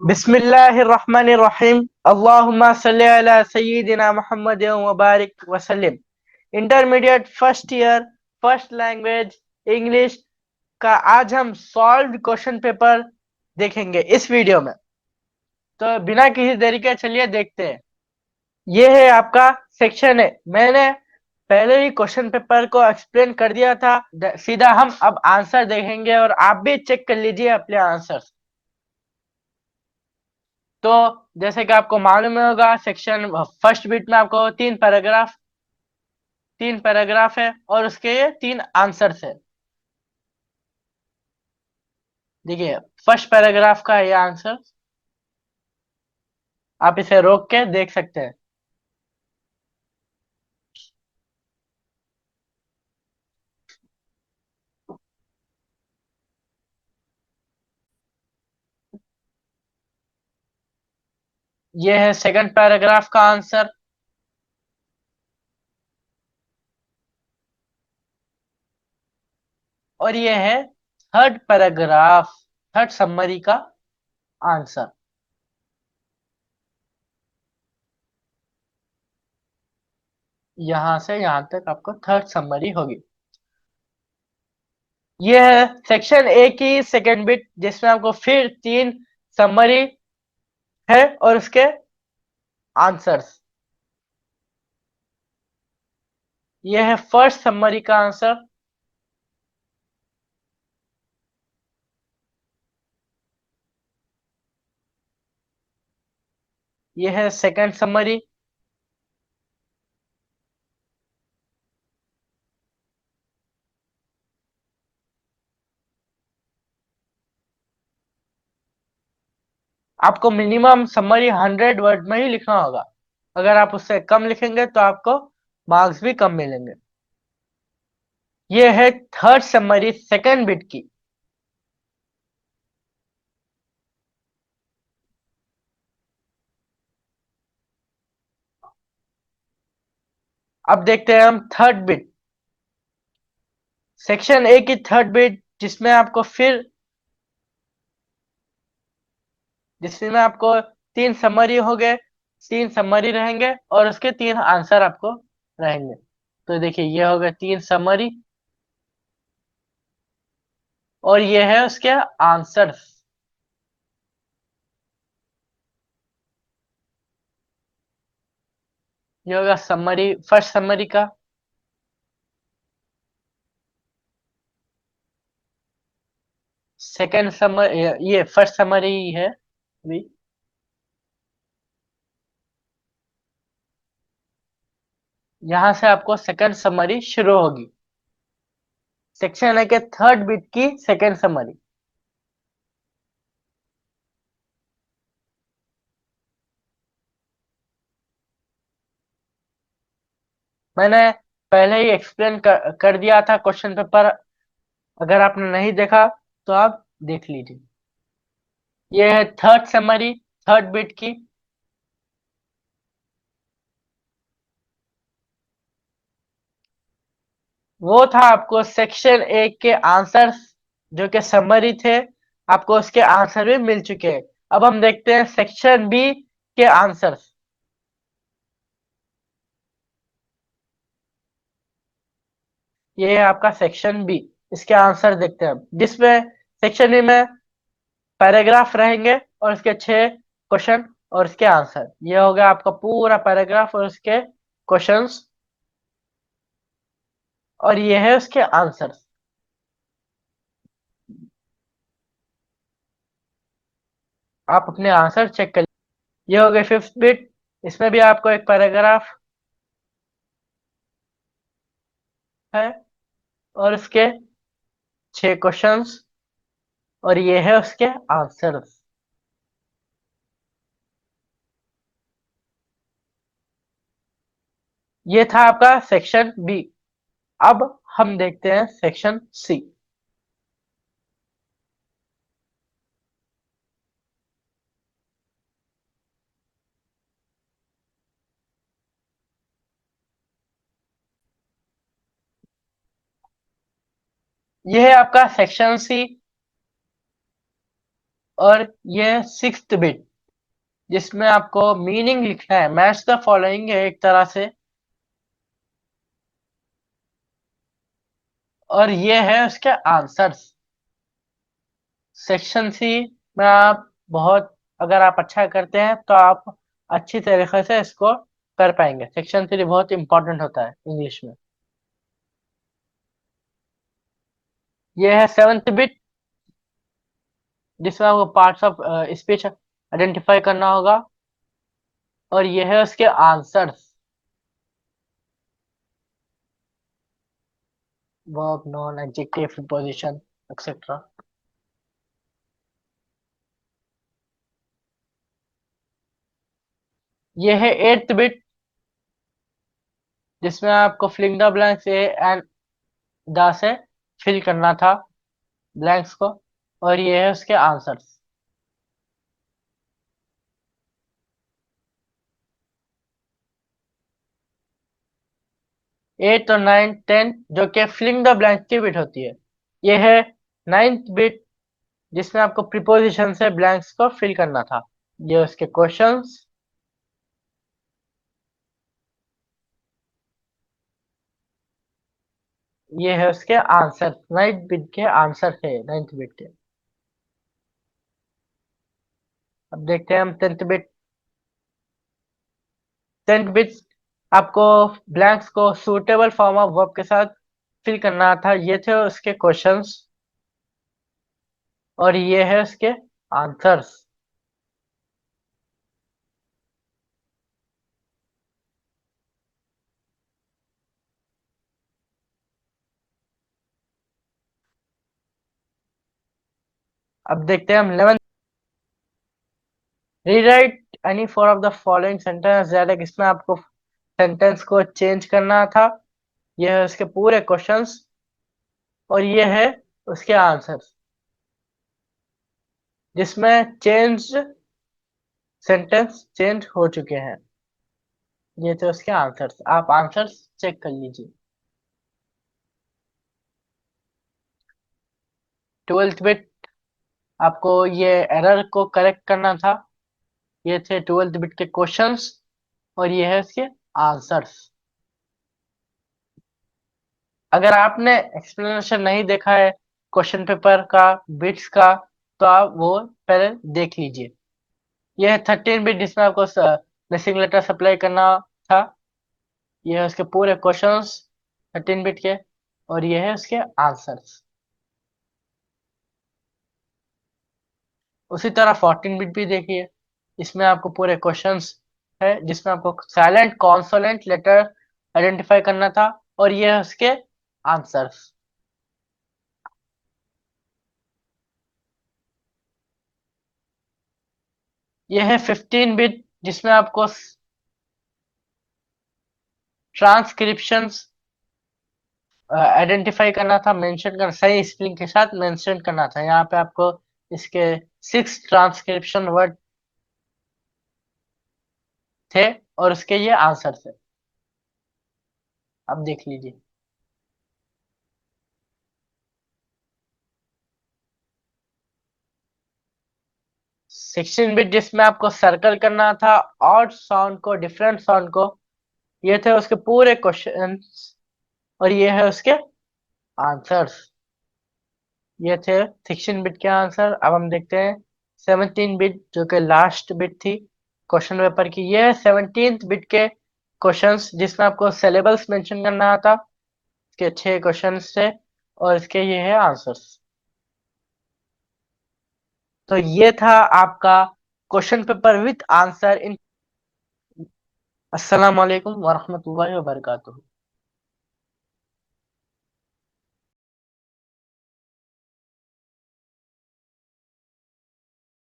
बिस्मिल्लाहिर्रहमानिर्रहीम। अल्लाहुम्मा सल्ली अला सय्यिदिना मुहम्मद व बारिक वसल्लम। Intermediate first year, first language English का आज हम सॉल्व्ड क्वेश्चन पेपर देखेंगे इस वीडियो में। तो बिना किसी देरी के चलिए देखते हैं। ये है आपका सेक्शन है। मैंने पहले ही क्वेश्चन पेपर को एक्सप्लेन कर दिया था। सीधा हम अब आंसर देखेंगे और आप भी चेक कर लीजिए अपने आंसर्स। तो जैसे कि आपको मालूम होगा, सेक्शन फर्स्ट बिट में आपको तीन पैराग्राफ है और उसके ये तीन आंसर्स है। देखिए, फर्स्ट पैराग्राफ का ये आंसर आप इसे रोक के देख सकते हैं। ये है सेकंड पैराग्राफ का आंसर। और ये है थर्ड पैराग्राफ, थर्ड समरी का आंसर। यहां से यहां तक आपको थर्ड समरी होगी। ये है सेक्शन ए की सेकंड बिट, जिसमें आपको फिर तीन समरी है और उसके आंसर्स। ये है फर्स्ट समरी का आंसर। ये है सेकंड समरी। आपको मिनिमम समरी 100 वर्ड में ही लिखना होगा। अगर आप उससे कम लिखेंगे तो आपको मार्क्स भी कम मिलेंगे। ये है थर्ड समरी सेकंड बिट की। अब देखते हैं हम थर्ड बिट, सेक्शन ए की थर्ड बिट, जिसमें आपको तीन समरी हो गए, तीन समरी रहेंगे और उसके तीन आंसर आपको रहेंगे। तो देखिए, ये हो गए तीन समरी और ये है उसके आंसर्स। ये होगा समरी, फर्स्ट समरी का। सेकंड समरी, ये फर्स्ट समरी है अभी। यहां से आपको सेकंड समरी शुरू होगी, सेक्शन है के थर्ड बिट की सेकंड समरी। मैंने पहले ही एक्सप्लेन कर दिया था क्वेश्चन पेपर। अगर आपने नहीं देखा तो आप देख लीजिए। ये है थर्ड समरी, थर्ड बिट की। वो था आपको सेक्शन ए के आंसर्स, जो कि समरी थे। आपको उसके आंसर भी मिल चुके हैं। अब हम देखते हैं सेक्शन बी के आंसर्स। ये है आपका सेक्शन बी। इसके आंसर देखते हैं हम, जिसमें सेक्शन बी में पैराग्राफ रहेंगे और उसके 6 क्वेश्चन और उसके आंसर। ये हो गया आपका पूरा पैराग्राफ और उसके क्वेश्चंस, और ये है उसके आंसर्स। आप अपने आंसर चेक कर। ये हो गए फिफ्थ बिट। इसमें भी आपको एक पैराग्राफ है और उसके 6 क्वेश्चंस, और ये है उसके आंसर्स। ये था आपका सेक्शन बी। अब हम देखते हैं सेक्शन सी। ये है आपका सेक्शन सी। और ये 6th बिट जिसमें आपको मीनिंग लिखना है, मैच द फॉलोइंग है एक तरह से, और ये है उसके आंसर्स। सेक्शन सी में आप बहुत, अगर आप अच्छा करते हैं तो आप अच्छी तरीके से इसको कर पाएंगे। सेक्शन 3 बहुत इंपॉर्टेंट होता है इंग्लिश में। ये है 7th बिट जिसमें आपको पार्ट्स ऑफ स्पीच आइडेंटिफाई करना होगा, और ये है उसके answers. Verb, noun, adjective, preposition, etcetera. ये है 8th बिट जिसमें आपको filling the blanks a and the से फिल करना था ब्लैंक्स को, और ये है उसके आंसर्स। 8 और 9, 10 जो कि फिलिंग द ब्लैंक की बिट होती है। ये है 9th बिट जिसमें आपको प्रीपोजिशन से ब्लैंक्स को फिल करना था। ये उसके क्वेश्चंस। ये है उसके आंसर, 9th बिट के आंसर है 9th बिट के। अब देखते हैं हम 10th बिट। 10th बिट आपको ब्लैंक्स को सूटेबल फॉर्म ऑफ वर्ब के साथ फिल करना था। ये थे उसके क्वेश्चंस, और ये है उसके आंसर्स। अब देखते हैं हम 11। Rewrite any four of the following sentence dialogue, इसमें आपको सेंटेंस को चेंज करना था। ये है उसके पूरे क्वेश्चंस, और ये है उसके आंसर्स जिसमें चेंज सेंटेंस चेंज हो चुके हैं। ये थे उसके आंसर्स, आप आंसर्स चेक कर लीजिए। 12th बिट आपको ये एरर को करेक्ट करना था। ये थे 12th बिट के क्वेश्चंस, और ये है उसके आंसर्स। अगर आपने एक्सप्लेनेशन नहीं देखा है क्वेश्चन पेपर का, बिट्स का, तो आप वो पहले देख लीजिए। यह है 13 बिट जिसमें आपको मिसिंग लेटर सप्लाई करना था। ये है उसके पूरे क्वेश्चंस 13 बिट के, और ये है उसके आंसर्स। उसी तरह 14 बिट भी देखिए, इसमें आपको पूरे क्वेश्चंस है जिसमें आपको साइलेंट कॉन्सोनेंट लेटर आइडेंटिफाई करना था, और ये है उसके आंसर्स। ये है 15 बिट जिसमें आपको ट्रांसक्रिप्शंस आइडेंटिफाई करना था, मेंशन करना, सही स्पेलिंग के साथ मेंशन करना था। यहाँ पे आपको इसके 6 ट्रांसक्रिप्शन वर्ड थे, और उसके ये आंसर थे। अब देख लीजिए। 16 बिट जिसमें आपको सर्कल करना था ऑड साउंड को, डिफरेंट साउंड को। ये थे उसके पूरे क्वेश्चंस, और ये है उसके आंसर्स। ये थे 16 बिट के आंसर। अब हम देखते हैं 17 बिट जो कि लास्ट बिट थी क्वेश्चन पेपर की। ये है 17th बिट के क्वेश्चंस जिसमें आपको सिलेबस मेंशन करना था। इसके 6 क्वेश्चंस थे, और इसके ये है आंसर्स। तो ये था आपका question paper with answer in. अस्सलाम वालेकुम वरहमतुल्लाहि वबरकातुहू।